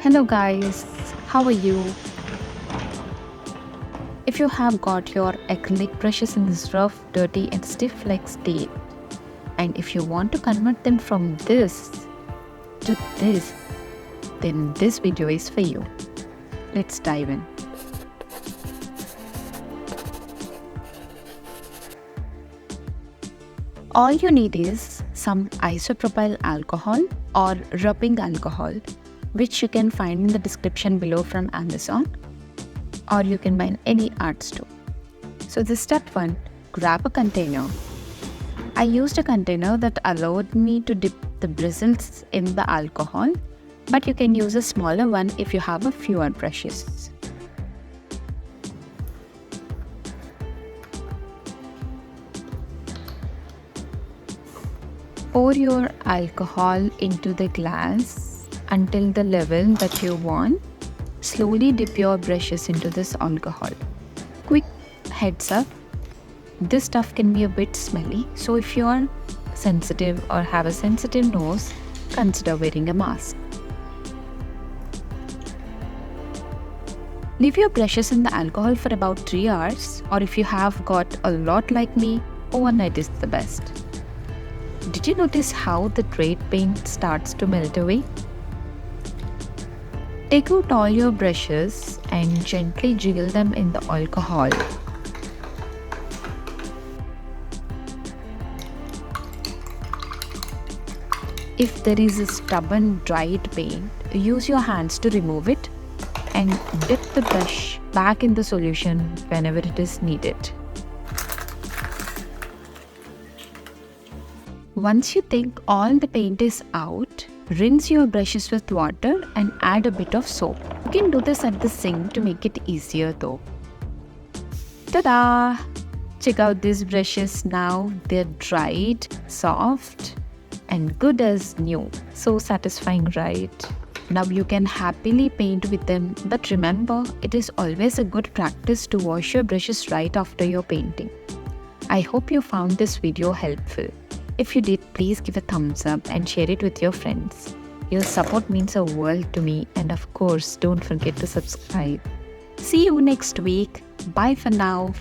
Hello guys, how are you? If you have got your acrylic brushes in this rough, dirty and stiff like state, and if you want to convert them from this to this, then this video is for you. Let's dive in. All you need is some isopropyl alcohol or rubbing alcohol, which you can find in the description below from Amazon, or you can buy in any art store. So the step 1, grab a container. I used a container that allowed me to dip the bristles in the alcohol, but you can use a smaller one if you have a fewer brushes. Pour your alcohol into the glass until the level that you want. Slowly dip your brushes into this alcohol. Quick heads up, this stuff can be a bit smelly, so if you are sensitive or have a sensitive nose, consider wearing a mask. Leave your brushes in the alcohol for about 3 hours, or if you have got a lot like me, overnight is the best. Did you notice how the dried paint starts to melt away? Take out all your brushes and gently jiggle them in the alcohol. If there is a stubborn dried paint, use your hands to remove it and dip the brush back in the solution whenever it is needed. Once you think all the paint is out, rinse your brushes with water and add a bit of soap. You can do this at the sink to make it easier though. Ta-da! Check out these brushes now. They're dried, soft and good as new. So satisfying, right? Now you can happily paint with them, but remember, it is always a good practice to wash your brushes right after your painting. I hope you found this video helpful. If you did, please give a thumbs up and share it with your friends. Your support means a world to me, and of course, don't forget to subscribe. See you next week. Bye for now.